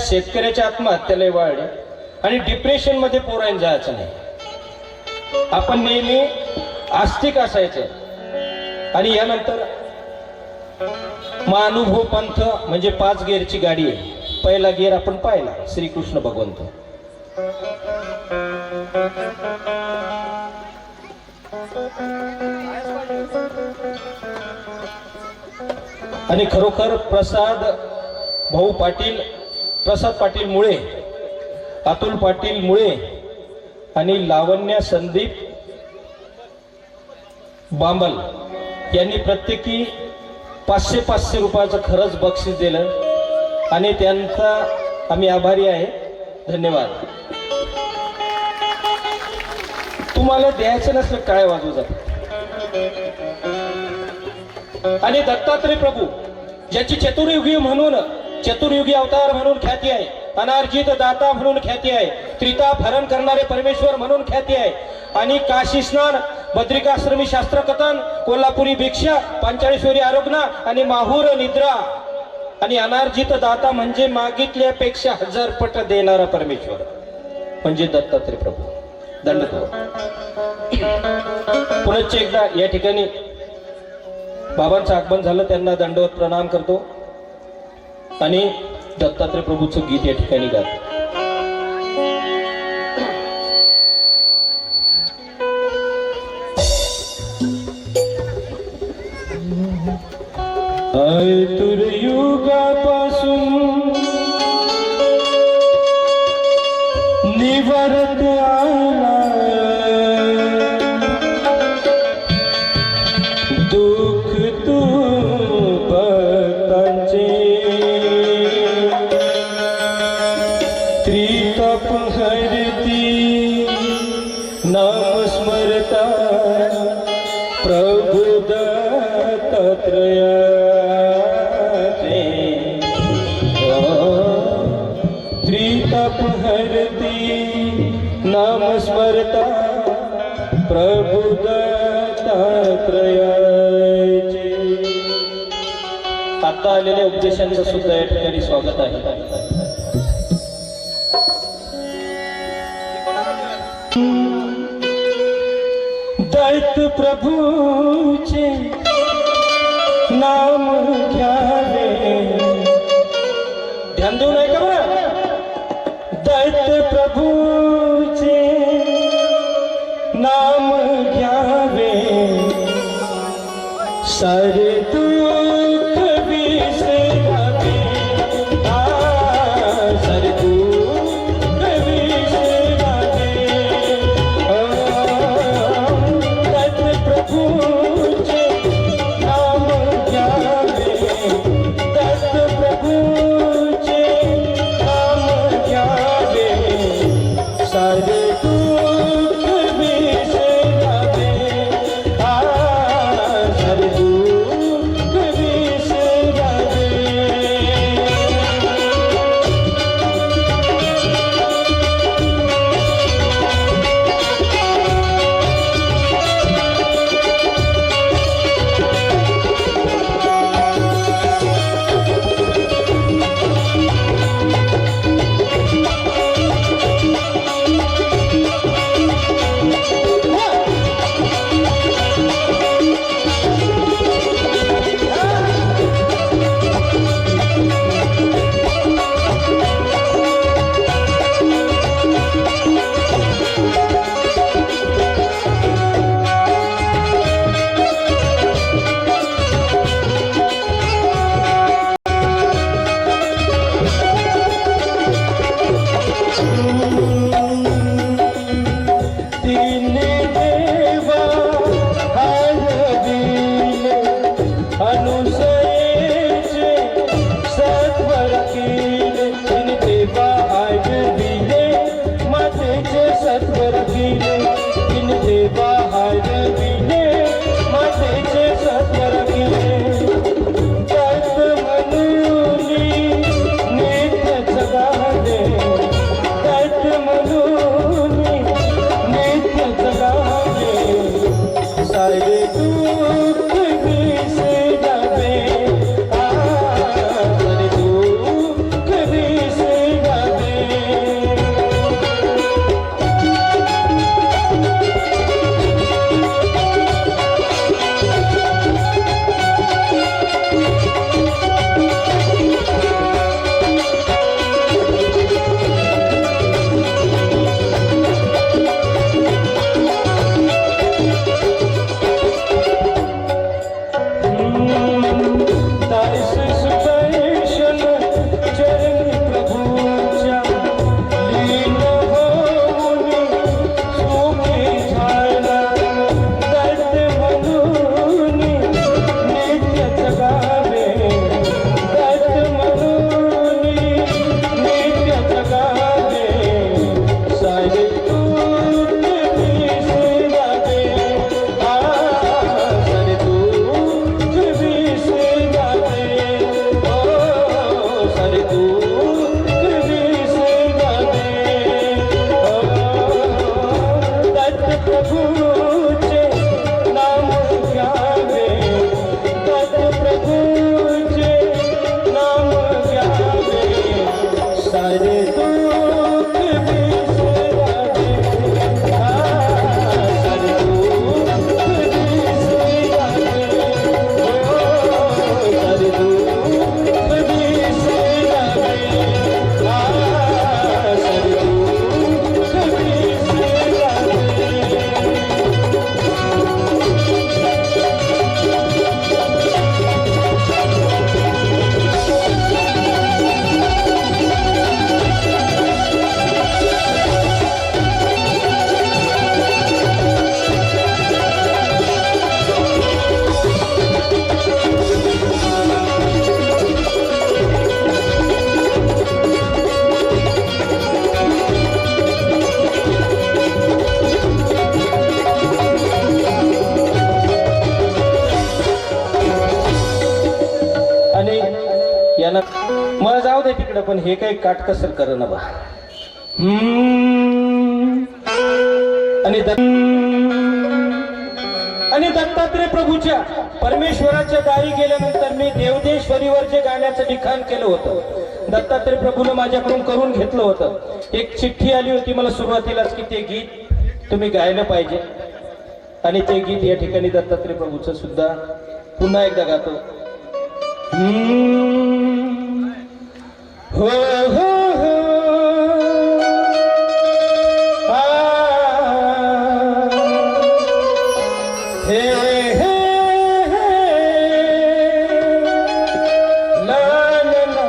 शेतकऱ्याच्या आत्महत्याला वाढले आणि डिप्रेशन मध्ये पोरांना जायचं नाही। आपण नेहमी आस्तिक असायचं आणि यानंतर महानुभव पंथ म्हणजे 5 गिअरची गाडी आहे। पहिला गिअर आपण पाहिला श्रीकृष्ण भगवंत, आणि खरोखर प्रसाद भाऊ पाटील, प्रसाद पाटील मुळे, अतुल पाटील मुळे आणि लावण्या संदीप बांबल यांनी प्रत्येकी 500 रुपयाचं खरंच बक्षीस दिलं आणि त्यांचा आम्ही आभारी आहे। धन्यवाद। तुम्हाला द्यायचं नसलं काय वाजवू जात। आणि दत्तात्रय प्रभू ज्याची चतुर्युगी म्हणून, चतुर्युगी अवतार म्हणून ख्याती आहे, अनार्जित दाता म्हणून ख्याती आहे, त्रिताप हरण करणारे परमेश्वर म्हणून ख्याती आहे, आणि काशी स्नान, बद्रिकाश्रमी शास्त्रकथन, कोल्हापुरी भिक्षा, पांचाळेश्वरी आरोग्य आणि माहूर निद्रा, आणि अनार्जित दाता म्हणजे मागितल्यापेक्षा 1000 पट देणारा परमेश्वर म्हणजे दत्तात्रय प्रभू। दंडवत। पुनश्च एकदा या ठिकाणी बाबांचं आगमन झालं, त्यांना दंडवत प्रणाम करतो आणि दत्तात्रय प्रभूचं गीत या ठिकाणी गातो। युगापासून निवरत आला दुःख तू भक्तांचे, त्रिताप हरती नाम स्मरता प्रभु दत्तात्रया, त्रिताप हरती नाम स्मरता प्रभु दत्तात्रयाचे। आता आलेल्या उपदेशांचं सुद्धा या ठिकाणी स्वागत आहे। दैत प्रभूचे नाम घ्यावे, ध्यान देऊ नये का बरं। दैत प्रभूचे नाम घ्यावे, सारे दुःख विसरावे, सारे दुःख विसरावे। दैत प्रभूचे नाम घ्यावे, दैत प्रभूचे नाम घ्यावे, सारे दुख बिसरा दे, सारे दुख बिसरा दे, सारे दुख बिसरा दे, सारे दुख बिसरा दे. आणि यानं मला जाऊ दे तिकडं, पण हे काही काटकसर कर ना बा. आणि दत्तात्रय प्रभूच्या परमेश्वराच्या दारी गेल्यानंतर मी देवदेश्वरीवर जे गाण्याचं लिखाण केलं होतं, दत्तात्रय प्रभूनं माझ्याकडून करून घेतलं होतं. एक चिठ्ठी आली होती मला सुरुवातीलाच की ते गीत तुम्ही गायलं पाहिजे, आणि ते गीत या ठिकाणी दत्तात्रय प्रभूचं सुद्धा पुन्हा एकदा गातो. हो हो हो हे हे ला ला ला.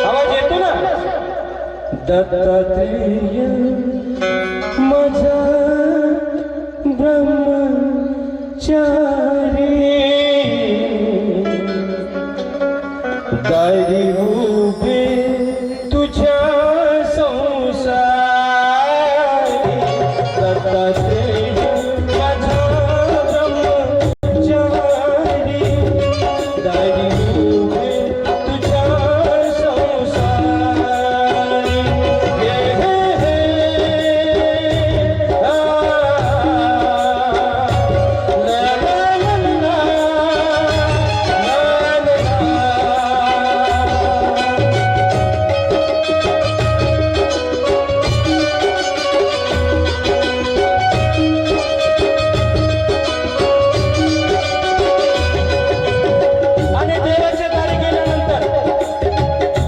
आवाज येतो ना. दत्तात्रेय माझा ब्रह्मचारी, दारी उभे तुझ्या संसारी, दत्तात्रेय माझा ब्रह्मचारी, दारी उभे तुझ्या संसारी. हे हे हे ला ला ला ला ला. आणि देवाच्या दारी गेल्यानंतर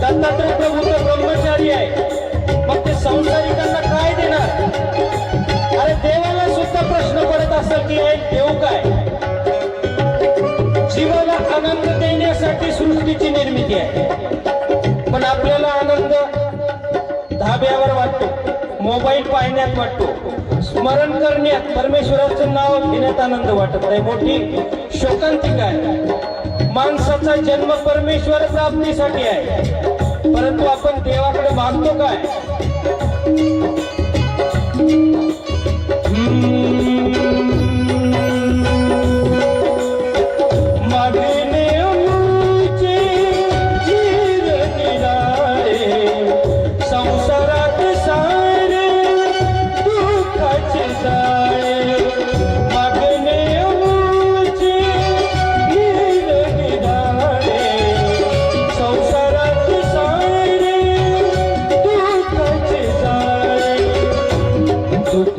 दत्तात्रय प्रभू तर ब्रह्मचारी आहे, मग ते संसारिकांना काय देणार? अरे देवाला सुद्धा प्रश्न पडत असेल की हे देव काय? जीवाला आनंद देण्यासाठी सृष्टीची निर्मिती आहे, पण आपल्याला आनंद धाब्यावर वाटतो, मोबाईल पाहण्यात वाटतो, स्मरण करण्यात, परमेश्वराचं नाव घेण्यात आनंद वाटत नाही. मोठी शोकांतिका आहे. माणसाचा जन्म परमेश्वर प्राप्तीसाठी आहे, परंतु आपण देवाकडे मागतो काय? मागणे उंची हीर निराळे, संसारात सारे दुःखाचे जाळे. मागणे उंची हीर निराळे, संसारात सारे दुःखाचे जाळे. दुःख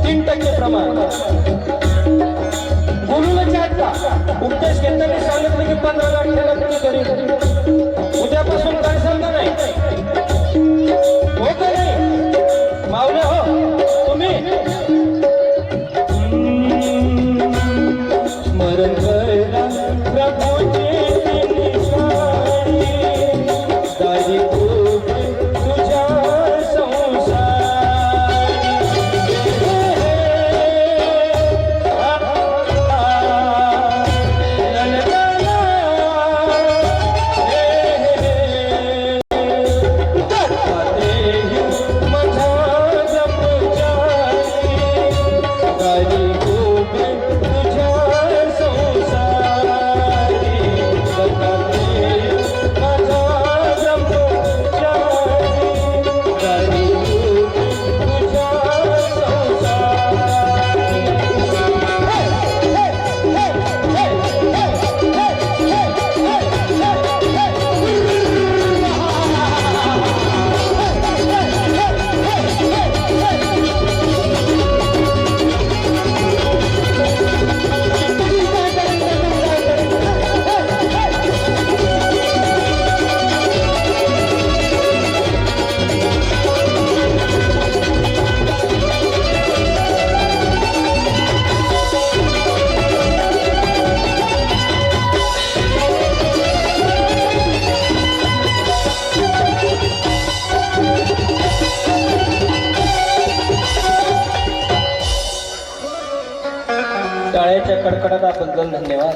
3% प्रमाण. बोलून चाटका उपदेश घेताना सांगितलं की 15 लाख ठेला तुम्ही करी. उद्यापासून काय सांगा नाही हो का नाही मावले हो तुम्ही. स्मरण करा प्रभूचे टाळ्याच्या कडकडाटाबद्दल धन्यवाद.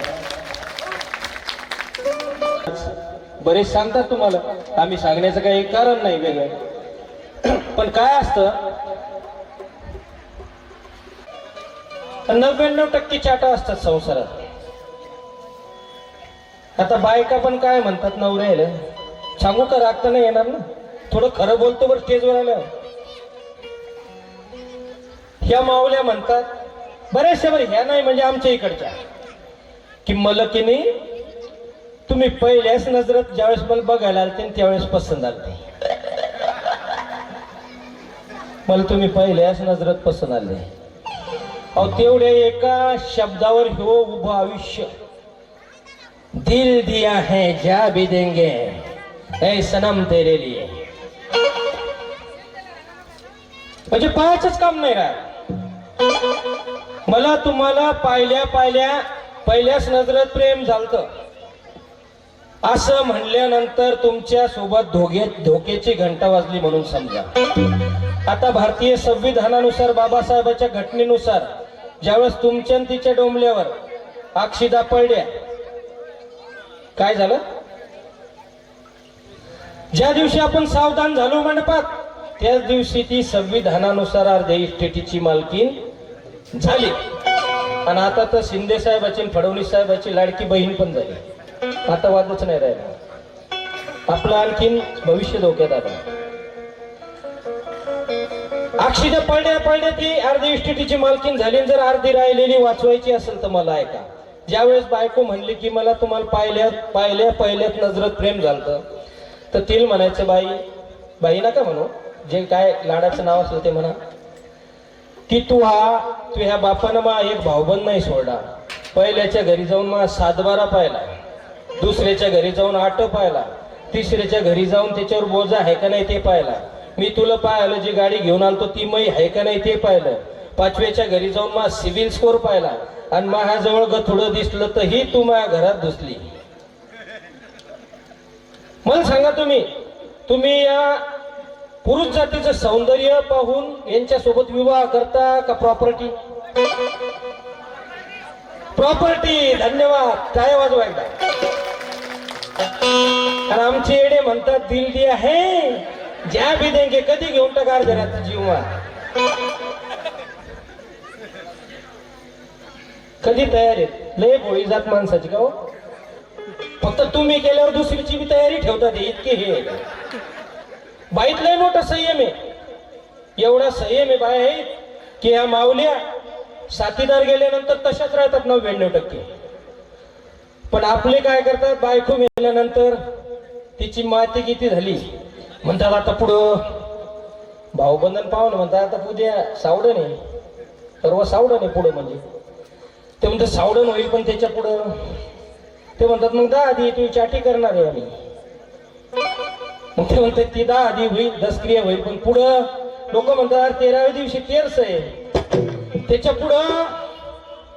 बरेच सांगतात तुम्हाला, आम्ही सांगण्याचं काही कारण नाही वेगळं. पण काय असतं 99% चाटा असतात संसारात. आता बायका पण काय म्हणतात नवऱ्याला, सांगू का रागता नाही येणार ना, थोडं खरं बोलतो बरं स्टेजवर आल्यावर. ह्या मावल्या म्हणतात बरेचशा बरे, ह्या नाही म्हणजे आमच्या इकडच्या, की मला की नाही तुम्ही पहिल्याच नजरात ज्यावेळेस मला बघायला आलते त्यावेळेस पसंत आलते. मला तुम्ही पहिल्याच नजरात पसंत आले. अहो तेवढ्या एका शब्दावर हो उभं आयुष्य. दिल दिया है जा भी देंगे ऐ सनम तेरे लिए. म्हणजे पाहायचंच काम नाही राहत. मला तुम्हाला पहिल्याच नजरेत प्रेम झालतं असं म्हणल्यानंतर तुमच्या सोबत धोक्याची घंटा वाजली म्हणून समजा. आता भारतीय संविधानानुसार बाबासाहेबांच्या घटनेनुसार ज्यावेळेस तुमच्या तिच्या डोंबल्यावर अक्षिदा पडल्या, काय झालं? ज्या दिवशी आपण सावधान झालो मंडपात त्याच दिवशी ती संविधानानुसार अर्ध्या इस्टेटीची मालकीन झाली. आणि आता तर शिंदे साहेबाची फडणवीस साहेबाची लाडकी बहीण पण झाली. आता वादच नाही राहिला, आपलं आणखीन भविष्य धोक्यात आलं. अक्षिदा पडल्या ती अर्धी इस्टेटीची मालकीन झाली. जर अर्धी राहिलेली वाचवायची असेल तर मला ऐका. ज्यावेळेस बायको म्हणली की मला तुम्हाला पहिल्याच नजरेत प्रेम झालं, तर तिला म्हणायचं बाई नका म्हणू, जे काय लाडाचं नाव असेल ते म्हणा, की तू ह्या बापानं मा एक भाऊबंद नाही सोडला. पहिल्याच्या घरी जाऊन मा 7-12 पाहिला, दुसऱ्याच्या घरी जाऊन 8 पाहिला, तिसऱ्याच्या घरी जाऊन त्याच्यावर बोजा आहे का नाही ते पाहिला. मी तुला पाहिलं जी गाडी घेऊन आलतो ती मै आहे का नाही ते पाहिलं. 5व्याच्या घरी जाऊन मा सिव्हिल स्कोर पाहिला आणि माझ्याजवळ थोडं दिसलं तर ही तू माझ्या घरात घुसली. मला सांगा तुम्ही या पुरुष जातीचं सौंदर्य पाहून यांच्यासोबत विवाह करता का प्रॉपर्टी? धन्यवाद, काय वाजवा एकदा. आणि आमचे येडे म्हणतात दिल दिया है ज्या भी देंगे, कधी घेऊन टाका अर्ध्यात जीवा. कधी तयार आहेत लय भोळी जात माणसाची का हो. फक्त तुम्ही केल्यावर दुसरीची बी तयारी ठेवतात इतके हे. बाईत लय मोठा संयम आहे, एवढा संयम आहे बाय आहे की ह्या माऊल्या साथीदार गेल्यानंतर तशाच राहतात 99%. पण आपले काय करतात, बायको गेल्यानंतर तिची माती किती झाली म्हणतात आता पुढं भाऊबंधन पाहून म्हणतात आता उद्या सावडण आहे, परवा सावडण आहे पुढं, म्हणजे ते म्हणतात सावडण होईल पण त्याच्या पुढं ते म्हणतात मग 10 आधी तुम्ही चाटी करणार आहे आम्ही. मग ते म्हणतात ती 10 आधी होईल, 10 क्रिया होईल, पण पुढं लोक म्हणतात 13व्या दिवशी तेरस आहे त्याच्या पुढं,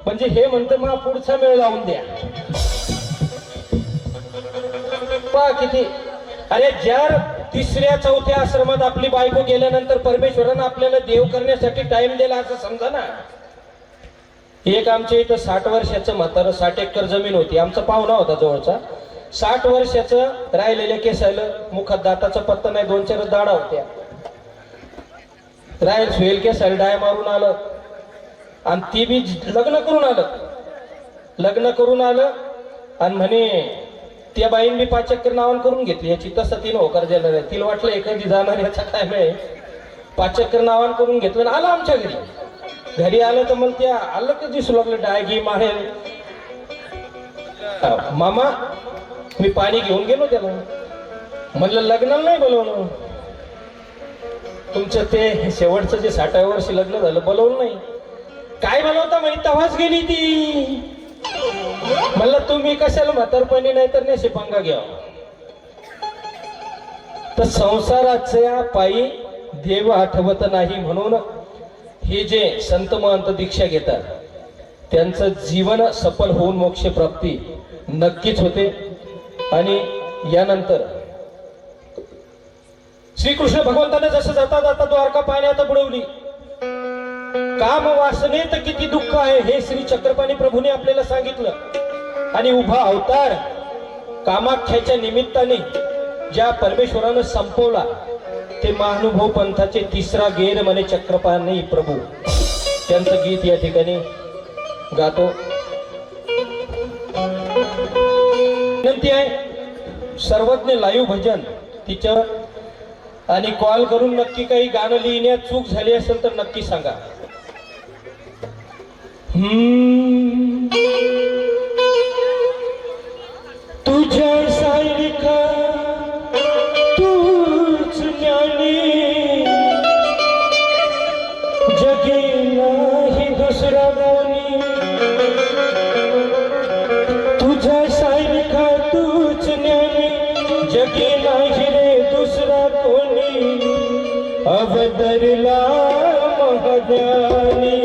म्हणजे हे म्हणतं मग पुढचा मेळ लावून द्या. पहा किती, अरे ज्या 3ऱ्या 4थ्या आश्रमात आपली बायको गेल्यानंतर परमेश्वरानं आपल्याला देव करण्यासाठी टाइम दिला असं समजा ना. एक आमच्या इथं 60 वर्षाचं म्हातारं, 60 एकर जमीन होती, आमचा पाहुणा होता जवळचा, 60 वर्षाचं राहिलेल्या केसायला, मुखात दाताचा पत्ता नाही, 2-4 दाढा होत्या, राहील सुहेल केसायला डाय मारून आलं आणि ती बी लग्न करून आलं आणि म्हणे त्या बाईन मी 5 एकर नावान करून घेतली याची, तसं तिनं होकार दिला नाही. तिला वाटलं एखादी जाणार याचा टाइम आहे, 5 एकर नावान करून घेतलं आणि आलं आमच्या घरी आलं तर मला त्या आलं का दिसू लागलं डायगी माहे. मामा मी पाणी घेऊन गेलो त्याला, म्हणलं लग्नाला नाही बोलवलं तुमचं, ते शेवटचं जे 60व्या वर्षी लग्न झालं बोलवलं नाही. काय बोलवता म्हणे, तवाच गेली ती. म्हणलं तुम्ही कशाला म्हातारपणी नाही तर नेसे पंगा घ्या. तर संसाराच्या पायी देव आठवत नाही म्हणून हे जे संत महंत दीक्षा घेतात त्यांचं जीवन सफल होऊन मोक्ष प्राप्ती नक्कीच होते. आणि यानंतर श्रीकृष्ण भगवंताने जसं जाता जाता द्वारका पाण्यात बुडवली, काम वासनेत किती दुःख आहे हे श्री चक्रपाणी प्रभूने आपल्याला सांगितलं. आणि उभा अवतार कामाख्याच्या निमित्ताने ज्या परमेश्वरानं संपवला ते महानुभव पंथाचे 3रा गेर म्हणे चक्रपाणी प्रभू, त्यांचं गीत या ठिकाणी गातो. विनंती आहे सर्वज्ञ लाईव्ह भजन तिच्या आणि कॉल करून नक्की काही गाणं लिहिण्यात चूक झाली असेल तर नक्की सांगा. तुझ्या सारखा तूच ज्ञानी जगी नाही दुसरा कोणी, तुझ्या सारखा तूच ज्ञानी जगी नाही रे दुसरा कोणी, अवतरला महाज्ञानी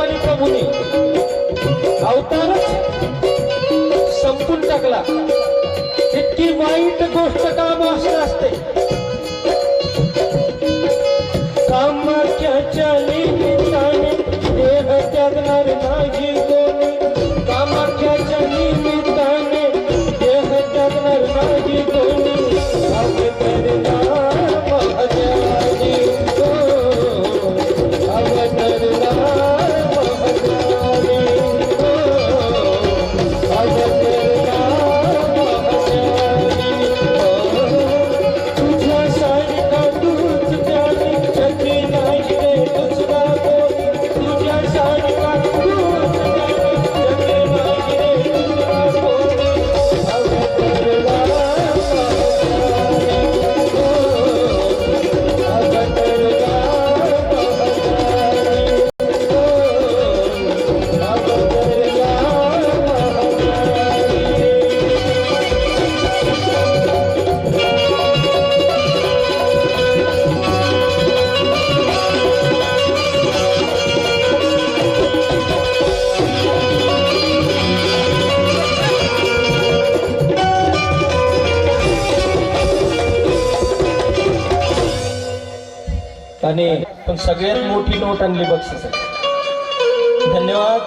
ठिकाणी प्रभूने अवतारच संपून टाकला. इतकी वाईट गोष्ट काम असं असते. कामाख्याच्या निमित्ताने देह त्यागणार नाही कोणी. कामाख्याच्या निमित्ताने देह त्यागणार नाही कोणी. अवतरला महाराजी हो, अवतरला महाराजी हो, अवतरला महाराजी हो. तुझ्यासारखा तूच त्याने जगी नाही रे दुसरा कोणी. तुझ्यासारखा तूच त्याने जगी नाही रे दुसरा कोणी. अवतरला आणि पण सगळ्यात मोठी नोट आणली बक्षीस. धन्यवाद.